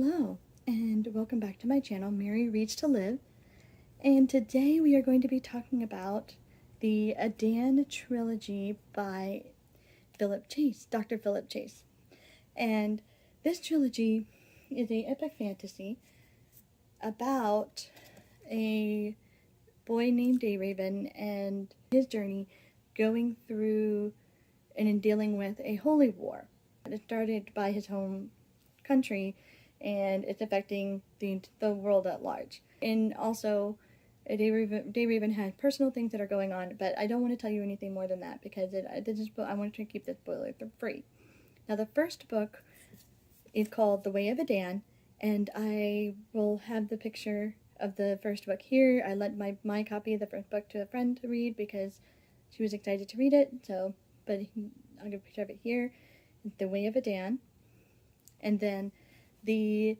Hello, and welcome back to my channel, Mary Reads to Live. And today we are going to be talking about the Edan trilogy by Dr. Philip Chase. And this trilogy is an epic fantasy about a boy named Raven and his journey going through and in dealing with a holy war. It started by his home country, and it's affecting the world at large. And also, Raven had personal things that are going on, but I don't want to tell you anything more than that because I want to keep this spoiler free. Now, the first book is called The Way of Edan, and I will have the picture of the first book here. I lent my copy of the first book to a friend to read because she was excited to read it. But I'll give a picture of it here. The Way of Edan. And then the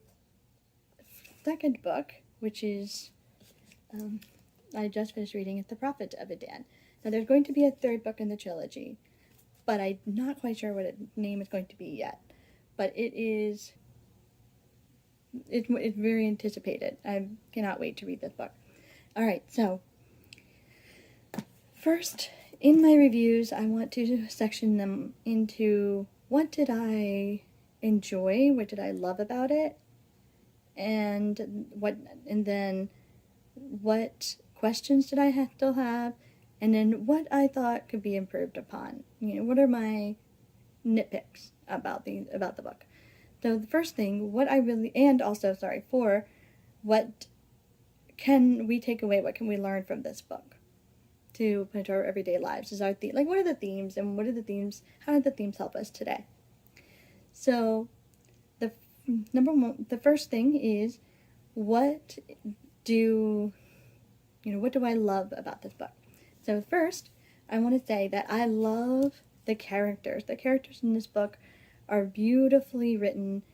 second book, which is, I just finished reading, is The Prophet of Edan. Now, there's going to be a third book in the trilogy, but I'm not quite sure what its name is going to be yet. But it's very anticipated. I cannot wait to read this book. Alright, so, first, in my reviews, I want to section them into what did I enjoy, what did I love about it, and then what questions did I still have, and then what I thought could be improved upon. What are my nitpicks about the book. So the first thing, what can we take away, what can we learn from this book to put into our everyday lives? Is our what are the themes, and how did the themes help us today? So, the first thing is, what do I love about this book? So first, I want to say that I love the characters. The characters in this book are beautifully written.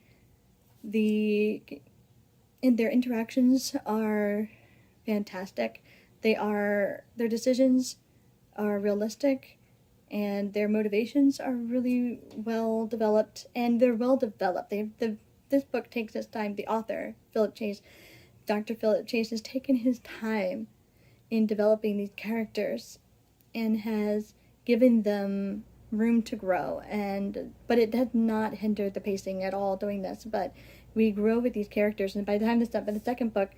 Their interactions are fantastic. Their decisions are realistic, and their motivations are really well developed, and they're well developed. This book takes its time. The author, Dr. Philip Chase, has taken his time in developing these characters and has given them room to grow, but it has not hindered the pacing at all doing this. But we grow with these characters, and by the time by the second book,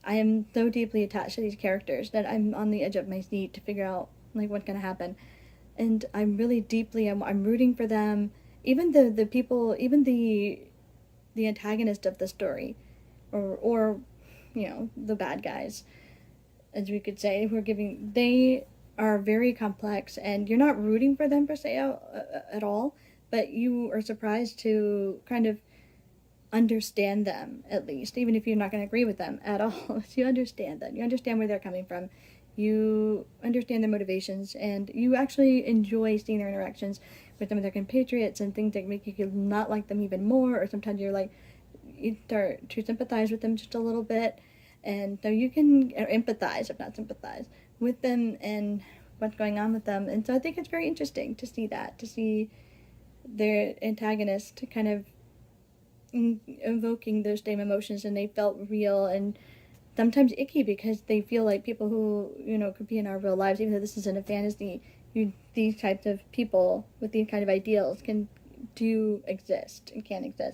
I am so deeply attached to these characters that I'm on the edge of my seat to figure out what's going to happen. And I'm really I'm rooting for them. Even the people, even the antagonist of the story, or the bad guys, as we could say, they are very complex, and you're not rooting for them per se at all, but you are surprised to kind of understand them, at least, even if you're not going to agree with them at all. You understand them. You understand where they're coming from. You understand their motivations, and you actually enjoy seeing their interactions with some of their compatriots and things that make you not like them even more, or sometimes you start to sympathize with them just a little bit, and so you can empathize, if not sympathize, with them and what's going on with them. And so I think it's very interesting to see their antagonist kind of invoking those same emotions, and they felt real and sometimes icky because they feel like people who could be in our real lives, even though this isn't a fantasy. These types of people with these kind of ideals can exist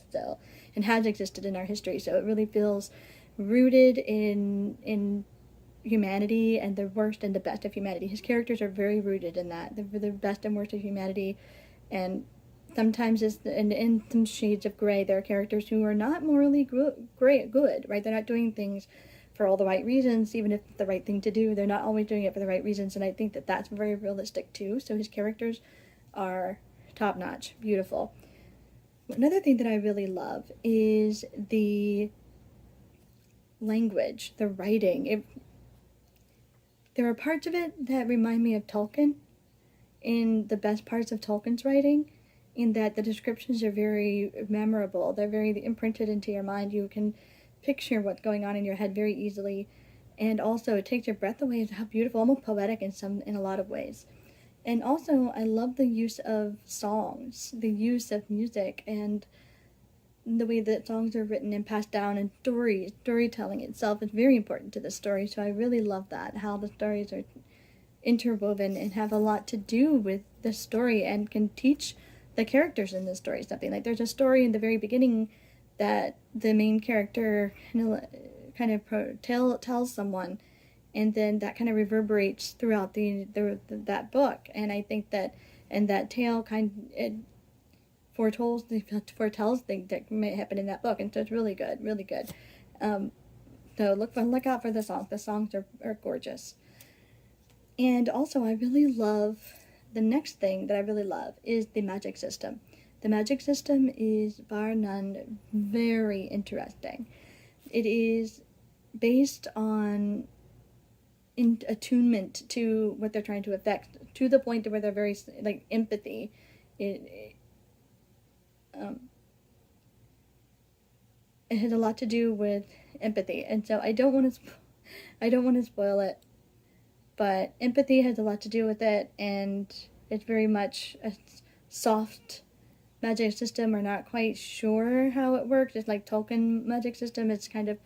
still, and has existed in our history. So it really feels rooted in humanity and the worst and the best of humanity. His characters are very rooted in that. They're the best and worst of humanity, and sometimes in some shades of gray. There are characters who are not morally good, right? They're not doing things for all the right reasons, even if it's the right thing to do. They're not always doing it for the right reasons, and I think that that's very realistic too. So his characters are top-notch, beautiful. Another thing that I really love is the language, the writing. There are parts of it that remind me of Tolkien, in the best parts of Tolkien's writing, in that the descriptions are very memorable. They're very imprinted into your mind. You can picture what's going on in your head very easily, and also it takes your breath away. It's how beautiful, almost poetic in a lot of ways. And also, I love the use of songs, the use of music, and the way that songs are written and passed down, and storytelling itself is very important to the story. So I really love that, how the stories are interwoven and have a lot to do with the story and can teach the characters in the story something. Like there's a story in the very beginning that the main character kind of tells someone, and then that kind of reverberates throughout that book. And I think that, and that tale it foretells things that may happen in that book, and so it's really good, really good. So look out for the songs. The songs are gorgeous. And also, I really love, the next thing that I really love is the magic system. The magic system is, bar none, very interesting. It is based on attunement to what they're trying to affect, to the point where they're very, like, empathy. It has a lot to do with empathy, and so I don't want to spoil it. But empathy has a lot to do with it, and it's very much a soft magic system. We're not quite sure how it works. It's like Tolkien magic system. It's kind of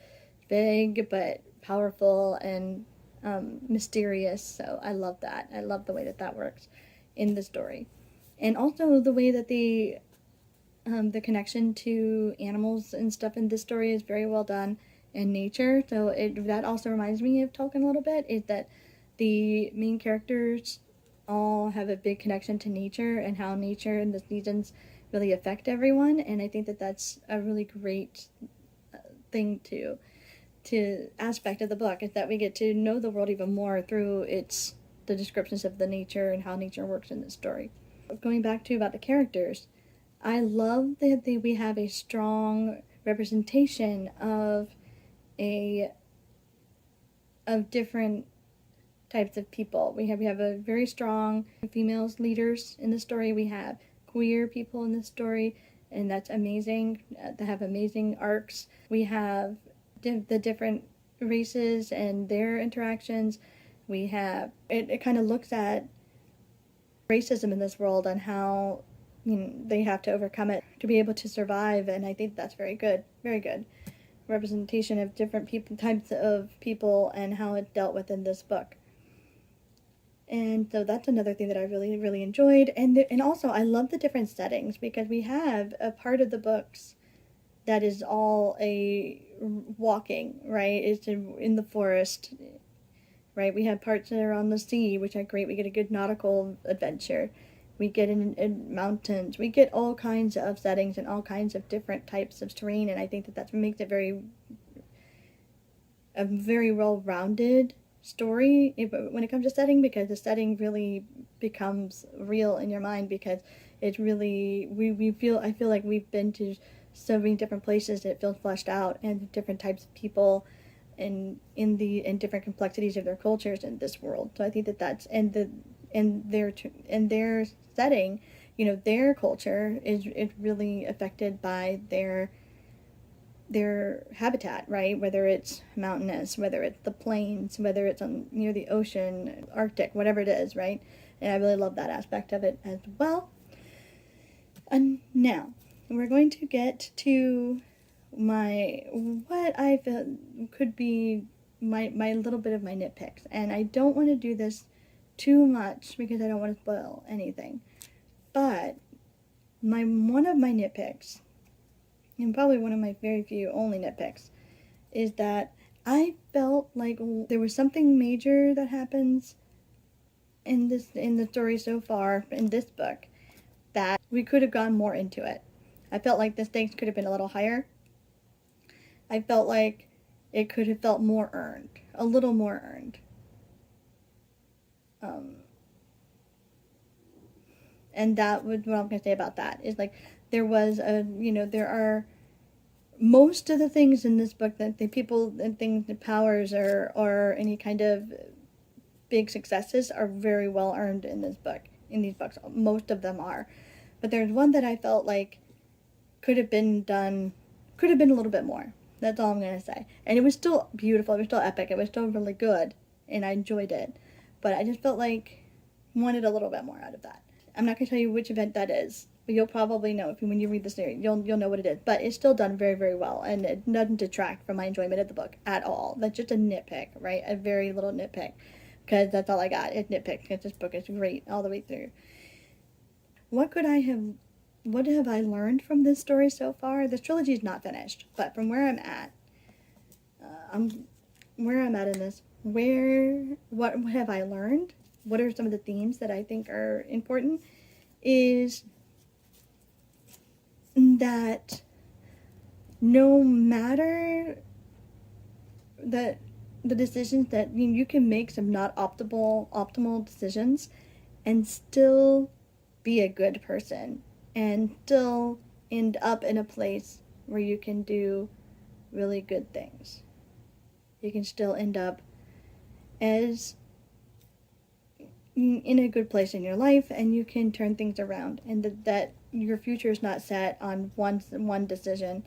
vague but powerful and mysterious. So I love that. I love the way that works in the story, and also the way that the connection to animals and stuff in this story is very well done, and nature. So that also reminds me of Tolkien a little bit. Is that the main characters all have a big connection to nature and how nature and the seasons really affect everyone. And I think that that's a really great thing to aspect of the book, is that we get to know the world even more through the descriptions of the nature and how nature works in this story. Going back to about the characters, I love that we have a strong representation of different types of people. We have a very strong female leaders in the story. We have queer people in the story, and that's amazing. They have amazing arcs. We have the different races and their interactions. We have it kind of looks at racism in this world and how they have to overcome it to be able to survive, and I think that's very good representation of different types of people and how it's dealt with in this book. And so that's another thing that I really, really enjoyed. And also, I love the different settings, because we have a part of the books that is all a walking, right? It's in the forest, right? We have parts that are on the sea, which are great. We get a good nautical adventure. We get in mountains. We get all kinds of settings and all kinds of different types of terrain. And I think that makes it a very well-rounded story when it comes to setting, because the setting really becomes real in your mind, because it really I feel like we've been to so many different places that it feels fleshed out, and different types of people and different complexities of their cultures in this world. So I think that's their setting, their culture is really affected by their habitat, right? Whether it's mountainous, whether it's the plains, whether it's near the ocean, Arctic, whatever it is, right? And I really love that aspect of it as well. And now we're going to get to what I feel could be my little bit of my nitpicks. And I don't want to do this too much because I don't want to spoil anything. But one of my nitpicks, and probably one of my very few only nitpicks, is that I felt like there was something major that happens in the story so far in this book that we could have gone more into it. I felt like the stakes could have been a little higher. I felt like it could have felt more earned, a little more earned. And that was what I'm going to say about that. Is like there are most of the things in this book that the people and things, the powers or any kind of big successes are very well earned in this book. In these books, most of them are. But there's one that I felt like could have been a little bit more. That's all I'm going to say. And it was still beautiful. It was still epic. It was still really good. And I enjoyed it. But I just felt like wanted a little bit more out of that. I'm not going to tell you which event that is, you'll probably know when you read the series. You'll know what it is, but it's still done very, very well, and it doesn't detract from my enjoyment of the book at all. That's just a nitpick, right? A very little nitpick, because that's all I got. It's nitpick because this book is great all the way through. What have I learned from this story so far? This trilogy is not finished, but from where I'm at, where I'm at in this, what have I learned? What are some of the themes that I think are important? Is that no matter the decisions that you can make some not optimal decisions and still be a good person and still end up in a place where you can do really good things. You can still end up as in a good place in your life, and you can turn things around, and that your future is not set on one decision,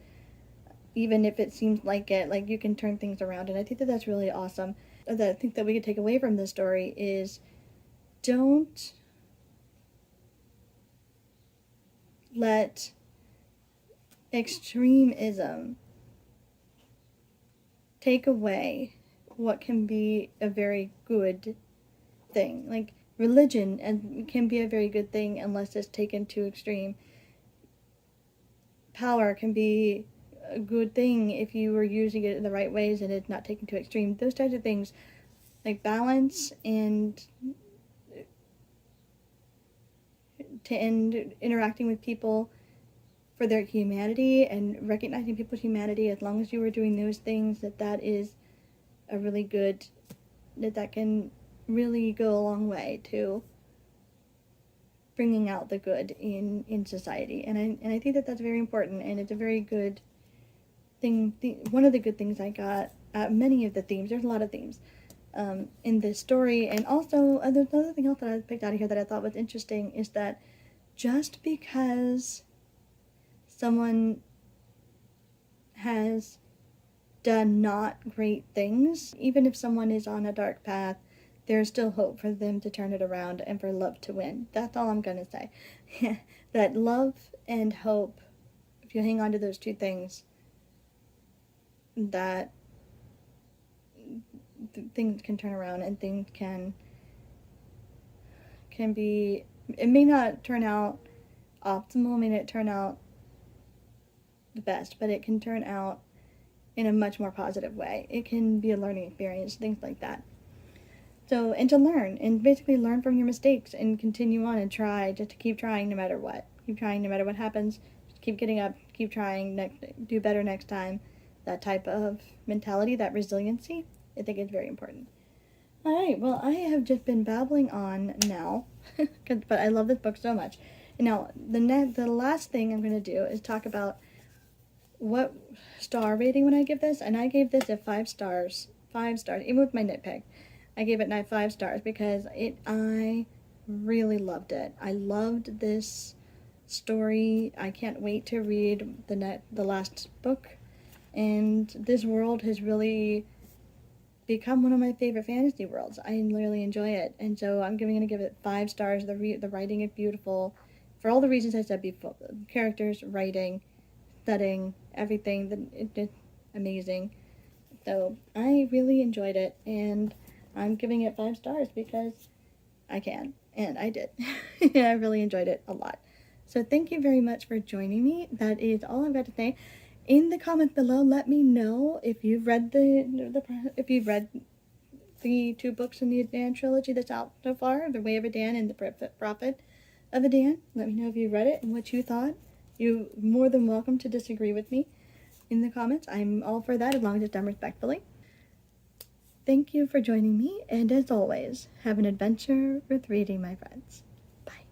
even if it seems like it. Like, you can turn things around, and I think that that's really awesome. That I think that we could take away from this story is, don't let extremism take away what can be a very good thing. Like, religion can be a very good thing unless it's taken to extreme. Power can be a good thing if you were using it in the right ways and it's not taken to extreme. Those types of things, like balance and interacting with people for their humanity and recognizing people's humanity, as long as you are doing those things, that is a really good, that can really go a long way to bringing out the good in society. And I think that that's very important, and it's a very good thing. One of the good things I got at many of the themes, there's a lot of themes in this story, and also there's another thing else that I picked out of here that I thought was interesting, is that just because someone has done not great things, even if someone is on a dark path, there's still hope for them to turn it around and for love to win. That's all I'm going to say. That love and hope, if you hang on to those two things, that things can turn around and things can be, it may not turn out optimal, may not turn out the best, but it can turn out in a much more positive way. It can be a learning experience, things like that. So, and to learn, and basically learn from your mistakes and continue on and try, just to keep trying no matter what. Keep trying no matter what happens. Just keep getting up, keep trying, do better next time. That type of mentality, that resiliency, I think is very important. Alright, well, I have just been babbling on now, but I love this book so much. And now, the last thing I'm going to do is talk about what star rating would I give this, and I gave this a 5 stars, even with my nitpick. I gave it 5 stars because I really loved it. I loved this story. I can't wait to read the last book, and this world has really become one of my favorite fantasy worlds. I really enjoy it, and so I'm going to give it 5 stars. The writing is beautiful, for all the reasons I said before. Characters, writing, setting, everything, it's amazing. So I really enjoyed it, and I'm giving it 5 stars because I can, and I did. I really enjoyed it a lot. So thank you very much for joining me. That is all I've got to say. In the comments below, let me know if you've read if you've read the 2 books in the Edan trilogy that's out so far, The Way of Edan and The Prophet of Edan. Let me know if you read it and what you thought. You're more than welcome to disagree with me in the comments. I'm all for that, as long as it's done respectfully. Thank you for joining me, and as always, have an adventure with reading, my friends. Bye.